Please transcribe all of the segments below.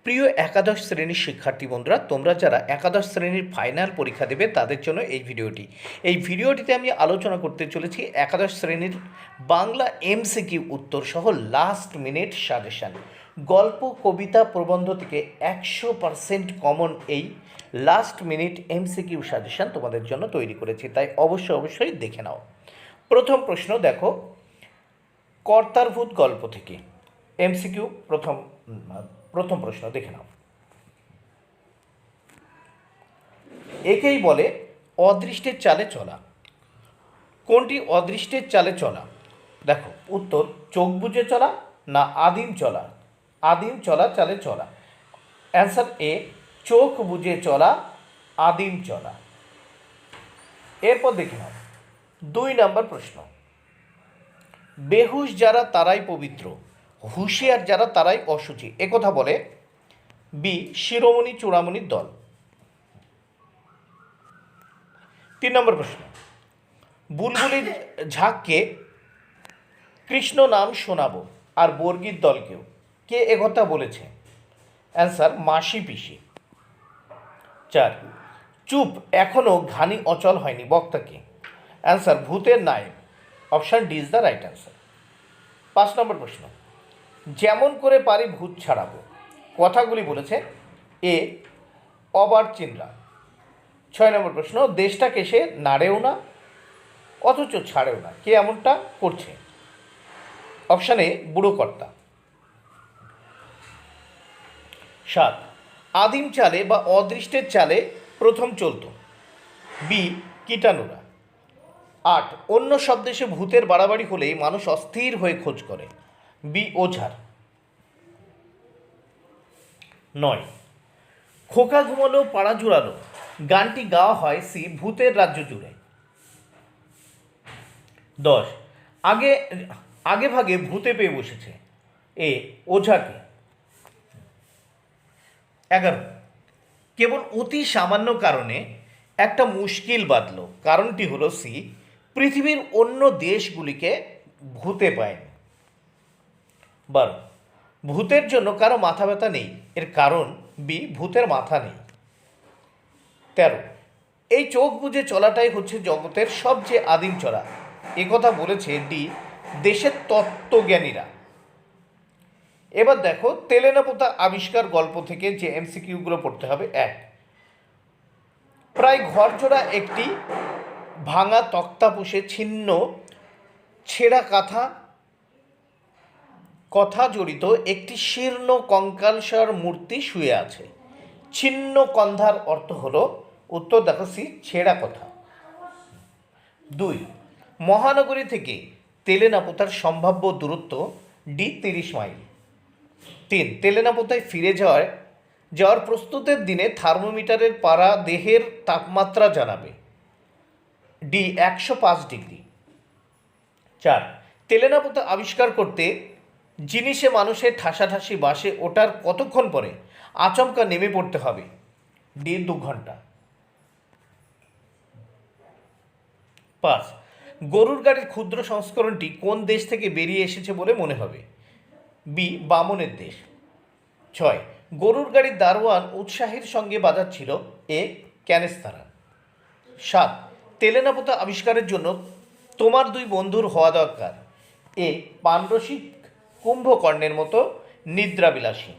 প্রিয় একাদশ শ্রেণীর শিক্ষার্থী বন্ধুরা, তোমরা যারা একাদশ শ্রেণীর ফাইনাল পরীক্ষা দেবে তাদের জন্য এই ভিডিওটিতে আমি আলোচনা করতে চলেছি একাদশ শ্রেণীর বাংলা এমসিকিউ উত্তর সহ লাস্ট মিনিট সাজেশান। গল্প, কবিতা, প্রবন্ধ থেকে 100% কমন এই লাস্ট মিনিট এমসিকিউ সাজেশান তোমাদের জন্য তৈরি করেছি, তাই অবশ্যই দেখে নাও। প্রথম প্রশ্ন দেখো, কর্তারভূত গল্প থেকে এমসিকিউ প্রথম প্রশ্ন দেখে নাও। একেই বলে অদৃষ্টের চালে চলা। কোনটি অদৃষ্টের চালে চলা? দেখো উত্তর, চোখ বুজে চলা না আদিম চলা? আদিম চলা চালে চলা। অ্যান্সার এ, চোখ বুজে চলা, আদিম চলা। এরপর দেখে নাও 2 নম্বর প্রশ্ন, বেহুশ যারা তারাই পবিত্র, হুঁশিয়ার যারা তারাই অশুচি, একথা বলে বি, শিরোমণি চূড়ামণির দল। 3 নম্বর প্রশ্ন, বুলবুলির ঝাঁককে কৃষ্ণ নাম শোনাবো আর বর্গীর দলকেও, কে একথা বলেছে? অ্যান্সার মাসি পিসি। 4, চুপ এখনও ঘানি অচল হয়নি, বক্তাকে? অ্যান্সার ভূতের নায়ক। Option D is the right answer. 5 নম্বর প্রশ্ন, যেমন করে পারি ভূত ছাড়াবো, কথাগুলি বলেছে এ, অবার চিনরা। 6 নম্বর প্রশ্ন, দেশটাকে সে নাড়েও না অথচ ছাড়েও না, কে এমনটা করছে? অপশানে বুড়ো কর্তা। 7, আদিম চালে বা অদৃষ্টের চালে প্রথম চলত, বি, কীটাণুরা। 8, অন্য সব দেশে ভূতের বাড়াবাড়ি হলেই মানুষ অস্থির হয়ে খোঁজ করে, বি, ওঝার। 9, খোকা ঘুমালো পাড়া জুড়ালো, গানটি গাওয়া হয় সি, ভূতের রাজ্য জুড়ে। 10, আগে ভাগে ভূতে পেয়ে বসেছে, এ, ওঝাকে। 11, কেবল অতি সামান্য কারণে একটা মুশকিল বাঁধল, কারণটি হলো সি, পৃথিবীর অন্য দেশগুলিকে ভূতে পায়নি। 12, ভূতের জন্য কারো মাথা ব্যথা নেই, এর কারণ বি, ভূতের মাথা নেই। 13, এই চোখ বুজে চলাটাই হচ্ছে জগতের সবচেয়ে আদিম চলা, একথা বলেছে ডি, দেশের তত্ত্বজ্ঞানীরা। এবার দেখো, তেলেনাপোতা আবিষ্কার গল্প থেকে যে এমসিকিউগুলো পড়তে হবে। 1, প্রায় ঘরজোড়া একটি ভাঙা তক্তাপোষে ছিন্ন ছেঁড়া কথা জড়িত একটি শীর্ণ কঙ্কালসার মূর্তি শুয়ে আছে। ছিন্ন কন্ধার অর্থ হলো, উত্তর দেখো সি, ছেঁড়া কথা। 2, মহানগরী থেকে তেলেনাপোতার সম্ভাব্য দূরত্ব ডি, 30 মাইল। 3, তেলেনাপোতায় ফিরে যাওয়ার প্রস্তুতের দিনে থার্মোমিটারের পারা দেহের তাপমাত্রা জানাবে, ডি, 105 ডিগ্রি। 4, তেলেনাপোতা আবিষ্কার করতে জিনিসে মানুষের ঠাসাঠাসি বাসে ওঠার কতক্ষণ পরে আচমকা নেমে পড়তে হবে, ডি, 2 ঘন্টা। 5, গরুর গাড়ির ক্ষুদ্র সংস্করণটি কোন দেশ থেকে বেরিয়ে এসেছে বলে মনে হবে, বি, বামনের দেশ। 6, গরুর গাড়ির দারোয়ান উৎসাহের সঙ্গে বাজাচ্ছিল, এ, ক্যানেস্তারা। 7, তেলেনাপোতা আবিষ্কারের জন্য তোমার 2 বন্ধুর হওয়া দরকার, এ, পানরসিক কুম্ভকর্ণের মতো নিদ্রাবিলাসী।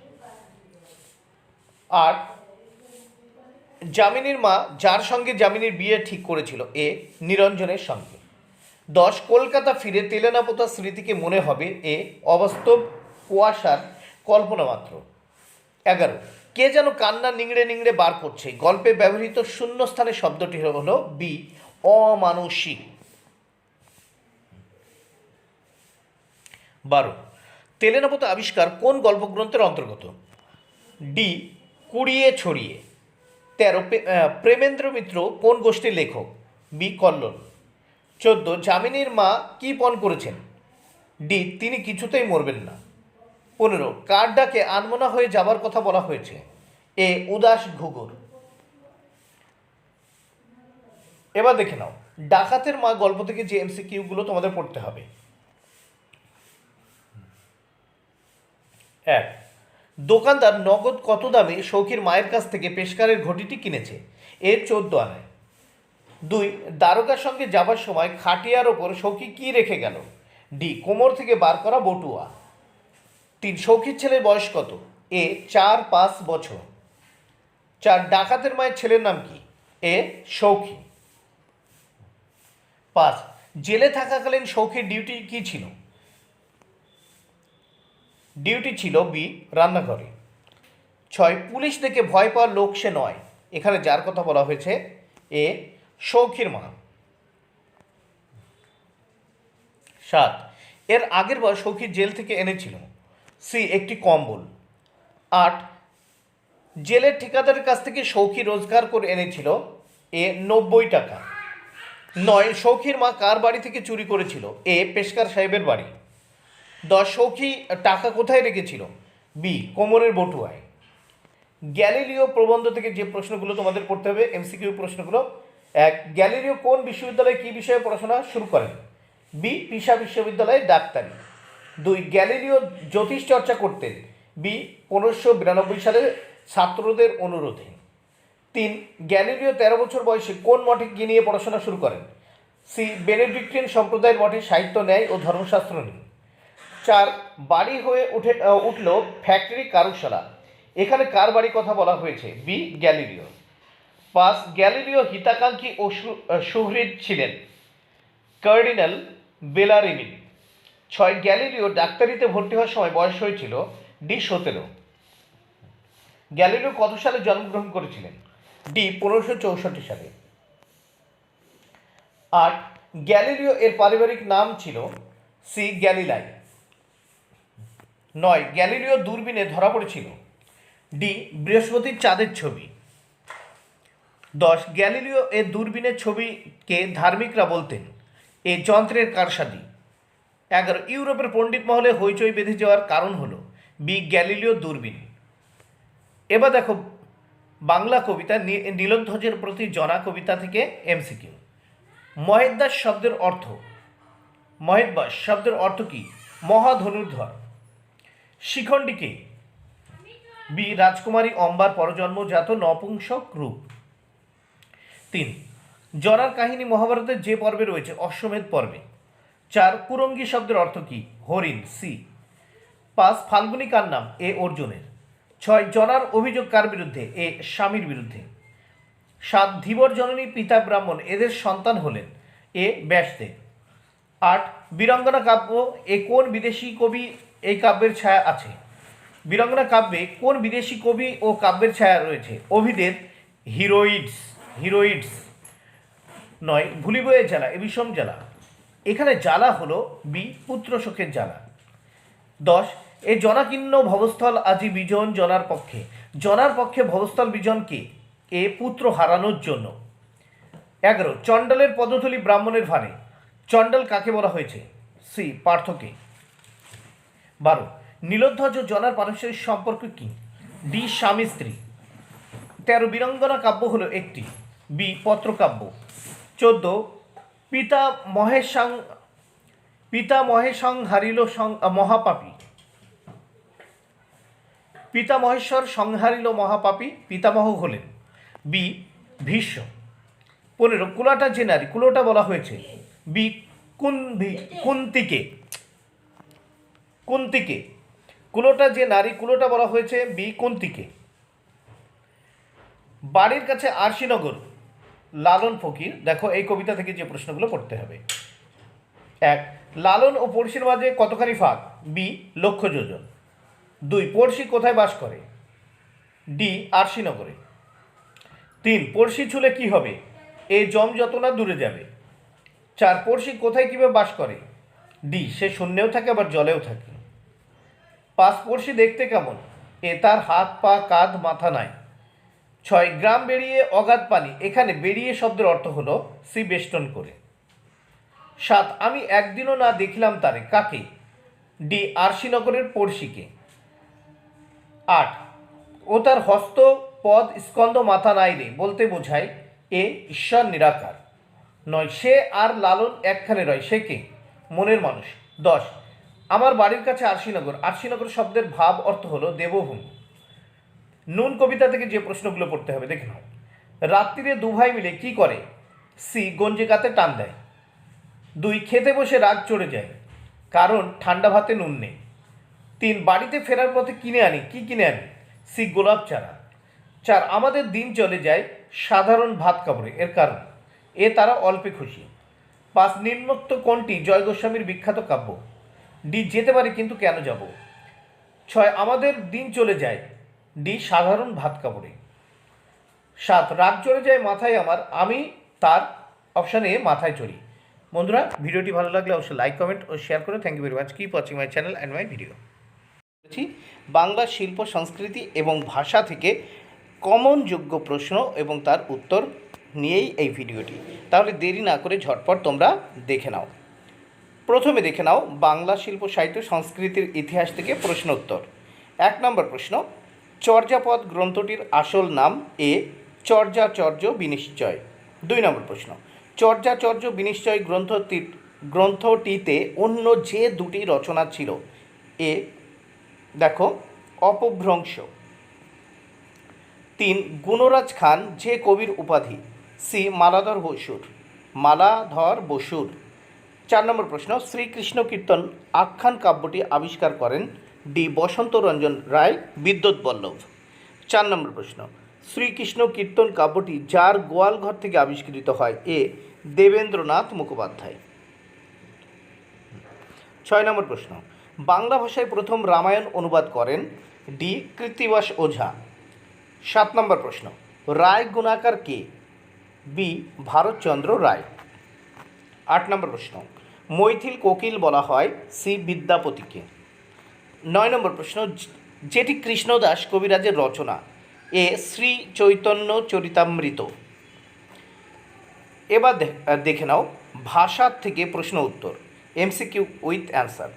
8, যামিনীর মা যার সঙ্গে যামিনীর বিয়ে ঠিক করেছিল, এ, নিরঞ্জনের সঙ্গে। 10, কলকাতা ফিরে তেলেনাপোতার স্মৃতিকে মনে হবে, এ, অবাস্তব কুয়াশার কল্পনা মাত্র। 11, কে যেন কান্না নিংড়ে নিংড়ে বার করছে, গল্পে ব্যবহৃত শূন্যস্থানের শব্দটি হলো বি, অমানসিক। 12, তেলেনাপোতা আবিষ্কার কোন গল্পগ্রন্থের অন্তর্গত, ডি, কুড়িয়ে ছড়িয়ে। 13, প্রেমেন্দ্র মিত্র কোন গোষ্ঠীর লেখক, বি, কল্লোল। 14, যামিনীর মা কি পণ করেছেন, ডি, তিনি কিছুতেই মরবেন না। 15, কার ডাকে আনমনা হয়ে যাবার কথা বলা হয়েছে, এ, উদাস ঘুঘুর। এবার দেখে নাও ডাকাতের মা গল্প থেকে যে এমসিকিউগুলো তোমাদের পড়তে হবে। 1, দোকানদার নগদ কত দামে সৌখীর মায়ের কাছ থেকে পেশকারের ঘটিটি কিনেছে? এর 14 আনায়। 2, দ্বারকার সঙ্গে যাবার সময় খাটিয়ার ওপর সৌখী কি রেখে গেল? ডি, কোমর থেকে বার করা বটুয়া। 3, সৌখীর ছেলের বয়স কত? এ 4-5 বছর। 4, ডাকাতের মায়ের ছেলের নাম কি? এ সৌখী। 5, জেলে থাকাকালীন সৌখীর ডিউটি কি ছিল? ডিউটি ছিল বি, রান্নাঘরে। 6, পুলিশ দেখে ভয় পাওয়ার লোক সে নয়। এখানে যার কথা বলা হয়েছে এ সৌখীর মা। 7, এর আগের বার সৌখী জেল থেকে এনেছিল। সি, একটি কম্বল। 8, জেলের ঠিকাদারের কাছ থেকে সৌখী রোজগার করে এনেছিল। এ 90 টাকা। 9, সৌখীর মা কার বাড়ি থেকে চুরি করেছিল? এ পেশকার সাহেবের বাড়ি। 10, সৌখী টাকা কোথায় রেখেছিল? বি, কোমরের বটুয়ায়। গ্যালিলিও প্রবন্ধ থেকে যে প্রশ্নগুলো তোমাদের পড়তে হবে, এমসিকিউ প্রশ্নগুলো। 1, গ্যালিলিও কোন বিশ্ববিদ্যালয়ে কী বিষয়ে পড়াশোনা শুরু করেন? বি, পিসা বিশ্ববিদ্যালয়ে ডাক্তারি। 2, গ্যালিলিও জ্যোতিষ চর্চা করতেন। বি, 1592 সালে ছাত্রদের অনুরোধে। 3, গ্যালিলিও 13 বছর বয়সে কোন মঠে গিয়ে নিয়ে পড়াশোনা শুরু করেন? সি, বেনেডিক্টিন সম্প্রদায়ের মঠে সাহিত্য, ন্যায় ও ধর্মশাস্ত্র নিয়ে। 4, বাড়ি হয়ে উঠল ফ্যাক্টরি কারুশালা। এখানে কার বাড়ি কথা বলা হয়েছে? B, Galileo. 5, গ্যালিলিও হিতাকাঙ্ক্ষী ও সুহৃদ ছিলেন। কার্ডিনাল বেলারিনি। 6, গ্যালিলিও ডাক্তারিতে ভর্তি হওয়ার সময় বয়স হয়েছিল। ডি, 17। গ্যালিলিও কত সালে জন্মগ্রহণ করেছিলেন? ডি, 1564 সালে। 8, গ্যালিলিও এর পারিবারিক নাম ছিল। সি, গ্যালিলাই। 9, গ্যালিলিও দূরবীনে ধরা পড়েছিল। ডি, বৃহস্পতির চাঁদের ছবি। 10, গ্যালিলিও এর দূরবীনের ছবিকে ধার্মিকরা বলতেন। এ যন্ত্রের কারসাজি। 11, ইউরোপের পণ্ডিত মহলে হইচই বেঁধে যাওয়ার কারণ হলো। বি, গ্যালিলিও দূরবীন। এবার দেখো বাংলা কবিতা নীলধ্বজের প্রতি জনা কবিতা থেকে এমসিকিউ। মহেদ্দাস শব্দের অর্থ। মহেদ্দাস শব্দের অর্থ কি? মহাধনুর্ধর। শিখণ্ডী কে? বি, রাজকুমারী অম্বার পরজন্মজাত নপুংসক রূপ। 3, জরার কাহিনী মহাভারতের যে পর্বে রয়েছে? অশ্বমেধ পর্বে। 4, কুরঙ্গী শব্দের অর্থ কি? হরিণ। সি। 5, ফাল্গুনী কার নাম? এ অর্জুনের। 6, জরার অভিযোগ কার বিরুদ্ধে? এ স্বামীর বিরুদ্ধে। 7, ধীবর জননী পিতা ব্রাহ্মণ, এদের সন্তান হলেন। এ ব্যাসদেব। 8, বীরাঙ্গনা কাব্য এ কোন বিদেশি কবি এই কাব্যের ছায়া আছে? বীরাঙ্গনা কাব্যে কোন বিদেশি কবি ও কাব্যের ছায়া রয়েছে? ওভিদের হিরোইডস। 9, ভুলিবয়ে জ্বালা এ বিষম জ্বালা। এখানে জ্বালা হলো বি, পুত্র শোকের জ্বালা। 10, এ জনাকীর্ণ ভবস্থল আজি বিজন জনার পক্ষে। জনার পক্ষে ভবস্থল বিজন কে? এ পুত্র হারানোর জন্য। 11, চণ্ডালের পদধূলি ব্রাহ্মণের ভারে। চণ্ডাল কাকে বলা হয়েছে? সি, পার্থকে। 12, নীলধ্বজ ও জনার পারস্পরিক সম্পর্ক কি? ডি, স্বামী স্ত্রী। 13, বীরাঙ্গনা কাব্য হলো একটি। বি, পত্রকাব্য। 14, পিতামহেশং হারিল মহাপাপী। পিতামহেশ্বর সংহারিল মহাপাপী, পিতামহ হলেন। বি, ভীষ্ম। 15, কুলাটা যে নারী, কুলোটা বলা হয়েছে। বি, কুন্তিকে। কুলোটা যে নারী, কুলোটা বলা হয়েছে। বি, কুন্তিকে। বাড়ির কাছে আরশিনগর, লালন ফকির। দেখো এই কবিতা থেকে যে প্রশ্নগুলো পড়তে হবে। 1, লালন ও পড়শির মাঝে কতখানি ফাঁক? বি, লক্ষ যোজন। 2, পড়শি কোথায় বাস করে? ডি, আরশিনগরে। 3, পড়শি ছুলে কি হবে? এ জম যত না দূরে যাবে। 4, পড়শি কোথায় কিভাবে বাস করে? ডি, সে শূন্যেও থাকে আবার জলেও থাকে। 5, পড়শি দেখতে কেমন? এ তার হাত পা কাঁধ মাথা নাই। 6, গ্রাম বেরিয়ে অগাধ পানি। এখানে বেরিয়ে শব্দের অর্থ হলো সি, বেষ্টন করে। 7, আমি একদিনও না দেখিলাম তারে। কাকে? ডি, আরশিনগরের পড়শিকে। 8, ও তার হস্ত পদ স্কন্দ মাথা নাই রে বলতে বোঝায়। এ ঈশ্বর নিরাকার। 9, সে আর লালন একখানে রয়। সে কে? মনের মানুষ। 10, আমার বাড়ির কাছে আরশিনগর। আরশিনগর শব্দের ভাব অর্থ হলো দেবভূমি। নুন কবিতা থেকে যে প্রশ্নগুলো পড়তে হবে দেখে নাও। রাত্রিরে দুভাই মিলে কি করে? সি, গঞ্জিকাতে টান দেয়। 2, খেতে বসে রাগ চড়ে যায়, কারণ ঠান্ডা ভাতে নুন নেই। 3, বাড়িতে ফেরার পথে কিনে আনি। কি কিনে আনি? সি, গোলাপ চারা। 4, আমাদের দিন চলে যায় সাধারণ ভাত কাপড়ে। এর কারণ? এ, তারা অল্পে খুশি। 5, নিম্নোক্ত কোনটি জয় গোস্বামীর বিখ্যাত কাব্য? ডি, যেতে পারি কিন্তু কেন যাব। 6, আমাদের দিন চলে যায়। ডি, সাধারণ ভাত কাপড়ে। 7, রাগ চড়ে যায় মাথায় আমার, আমি তার। অপশান এ, মাথায় চড়ি। বন্ধুরা, ভিডিওটি ভালো লাগলে অবশ্যই লাইক, কমেন্ট ও শেয়ার করো। Thank you very much. Keep watching my channel and my video. Bangla শিল্প, সংস্কৃতি এবং ভাষা থেকে কমন যোগ্য প্রশ্ন এবং তার উত্তর নিয়েই এই ভিডিওটি। তাহলে দেরি না করে ঝটপট তোমরা দেখে নাও। প্রথমে দেখে নাও বাংলা শিল্প, সাহিত্য, সংস্কৃতির ইতিহাস থেকে প্রশ্ন উত্তর। 1 নম্বর প্রশ্ন, চর্যাপদ গ্রন্থটির আসল নাম? এ, চর্যাচর্য বিনিশ্চয়। 2 নম্বর প্রশ্ন, চর্যাচর্য বিনিশ্চয় গ্রন্থটিতে অন্য যে দুটি রচনা ছিল? এ, দেখো, অপভ্রংশ। 3, গুণরাজ খান যে কবির উপাধি? সি, মালাধর বসুর। 4 নম্বর প্রশ্ন, শ্রীকৃষ্ণ কীর্তন আখ্যান কাব্যটি আবিষ্কার করেন? ডি, বসন্ত রঞ্জন রায় বিদ্যুৎ বল্লভ। 4 নম্বর প্রশ্ন, শ্রীকৃষ্ণ কীর্তন কাব্যটি যার গোয়ালঘর থেকে আবিষ্কৃত হয়? এ, দেবেন্দ্রনাথ মুখোপাধ্যায়। 6 নম্বর প্রশ্ন, বাংলা ভাষায় প্রথম রামায়ণ অনুবাদ করেন? ডি, কৃত্তিবাস ওঝা। 7 নম্বর প্রশ্ন, রায় গুণাকার কে? বি, ভারতচন্দ্র রায়। 8 নম্বর প্রশ্ন, মৈথিল কোকিল বলা হয়? সি, বিদ্যাপতিকে। 9 নম্বর প্রশ্ন, যেটি কৃষ্ণদাস কবিরাজের রচনা? এ, শ্রী চৈতন্য চরিতামৃত। এবার দেখে নাও ভাষার থেকে প্রশ্ন উত্তর, এমসিকিউ উইথ অ্যান্সার।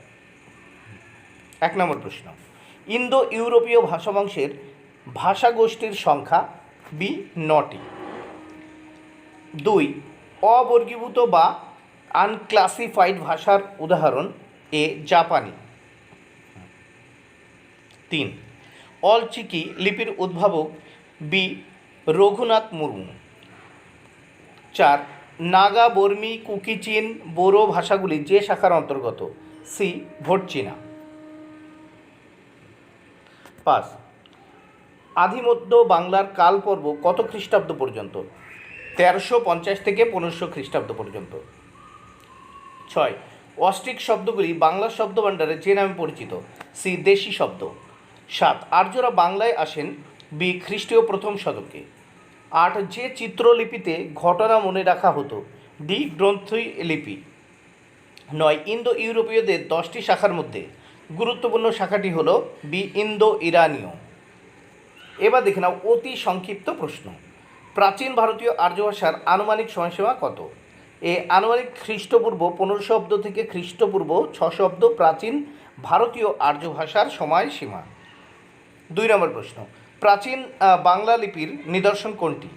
1 নম্বর প্রশ্ন, ইন্দো ইউরোপীয় ভাষাবংশের ভাষাগোষ্ঠীর সংখ্যা? বি, 9টি। 2, অবর্গীভূত বা আনক্লাসিফাইড ভাষার উদাহরণ? এ, জাপানি। 3, অলচিকি লিপির উদ্ভাবক? বি, রঘুনাথ মুর্মু। 4, নাগা, বর্মী, কুকি, চীন, বোরো ভাষাগুলি যে শাখার অন্তর্গত? সি, ভোটচীনা। 5, আদিমধ্য বাংলার কালপর্ব কত খ্রিস্টাব্দ পর্যন্ত? 1350 থেকে 1500 খ্রিস্টাব্দ পর্যন্ত। 6, অস্ট্রিক শব্দগুলি বাংলা শব্দভাণ্ডারে যে নামে পরিচিত? সি, দেশি শব্দ। 7, আর্যরা বাংলায় আসেন? বি, খ্রিস্টীয় প্রথম শতকে। 8, যে চিত্রলিপিতে ঘটনা মনে রাখা হতো? ডি, গ্রন্থি লিপি। 9, ইন্দো ইউরোপীয়দের 10টি শাখার মধ্যে গুরুত্বপূর্ণ শাখাটি হল বি, ইন্দো ইরানীয়। এবার দেখে নাও অতি সংক্ষিপ্ত প্রশ্ন, প্রাচীন ভারতীয় আর্য ভাষার আনুমানিক সময়সীমা কত? এ, আনুমানিক খ্রিস্টপূর্ব 1500 অব্দ থেকে খ্রিস্টপূর্ব 600 অব্দ প্রাচীন ভারতীয় আর্য ভাষার সময়সীমা। 2 নম্বর প্রশ্ন, প্রাচীন বাংলা লিপির নিদর্শন কোনটি?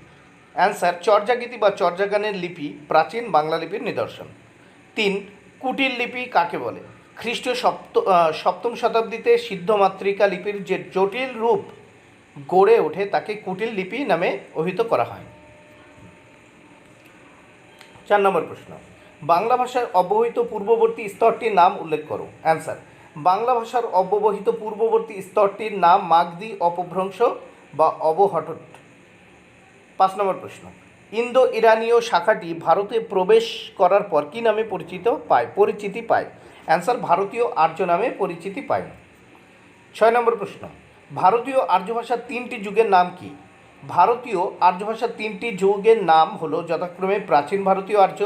অ্যান্সার, চর্যাগীতি বা চর্যাগানের লিপি প্রাচীন বাংলা লিপির নিদর্শন। 3, কুটিল লিপি কাকে বলে? খ্রিস্টীয় সপ্তম শতাব্দীতে সিদ্ধমাতৃকা লিপির যে জটিল রূপ গড়ে ওঠে তাকে কুটিল লিপি নামে অভিহিত করা হয়। 4 নম্বর প্রশ্ন, বাংলা ভাষার অব্যবহিত পূর্ববর্তী স্তরটির নাম উল্লেখ করো। অ্যান্সার, বাংলা ভাষার অব্যবহিত পূর্ববর্তী স্তরটির নাম মাগধী, অপভ্রংশ বা অবহট্ট। 5 নম্বর প্রশ্ন, ইন্দো ইরানীয় শাখাটি ভারতে প্রবেশ করার পর কী নামে পরিচিতি পায়? অ্যান্সার, ভারতীয় আর্য নামে পরিচিতি পায়। 6 নম্বর প্রশ্ন, ভারতীয় আর্য ভাষার 3টি যুগের নাম কি? ভারতীয় আর্য ভাষার 3টি যুগের নাম হলো যথাক্রমে প্রাচীন ভারতীয় আর্য,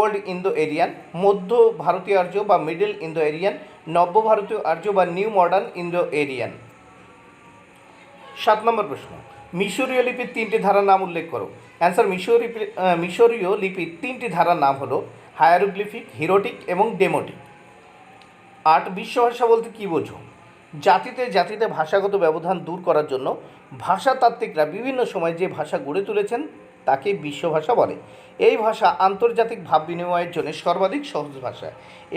ওল্ড ইন্দো এরিয়ান, মধ্য ভারতীয় আর্য বা মিডল ইন্দো এরিয়ান, নব্য ভারতীয় আর্য বা নিউ মডার্ন ইন্দো এরিয়ান। 7 নম্বর প্রশ্ন, মিশরীয় লিপির 3টি ধারার নাম উল্লেখ করো। অ্যান্সার, মিশরীয় লিপির 3টি ধারার নাম হলো হায়ারোগ্লিফিক, হিরোটিক এবং ডেমোটিক। 8, বিশ্বভাষা বলতে কী বোঝো? জাতিতে জাতিতে ভাষাগত ব্যবধান দূর করার জন্য ভাষাতাত্ত্বিকরা বিভিন্ন সময় যে ভাষা গড়ে তুলেছেন তাকে বিশ্বভাষা বলে। এই ভাষা আন্তর্জাতিক ভাব বিনিময়ের জন্য সর্বাধিক সহজ ভাষা।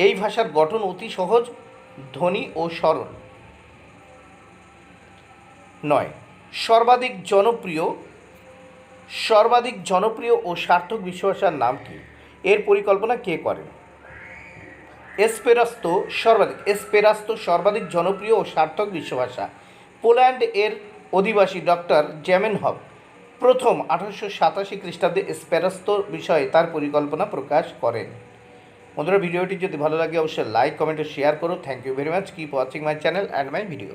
এই ভাষার গঠন অতি সহজ ধনী ও সরল। 9, সর্বাধিক জনপ্রিয় ও সার্থক বিশ্বভাষার নাম কি? এর পরিকল্পনা কে করেন? এসপেরাস্তো সর্বাধিক জনপ্রিয় ও সার্থক বিশ্বভাষা। পোল্যান্ড এর অধিবাসী ডক্টর জেমেনহভ প্রথম 1887 খ্রিস্টাব্দে এসপেরাস্তো বিষয়ে তার পরিকল্পনা প্রকাশ করেন। বন্ধুরা, ভিডিওটি যদি ভালো লাগে অবশ্যই লাইক, কমেন্ট ও শেয়ার করো। Thank you very much. Keep watching my channel and my video.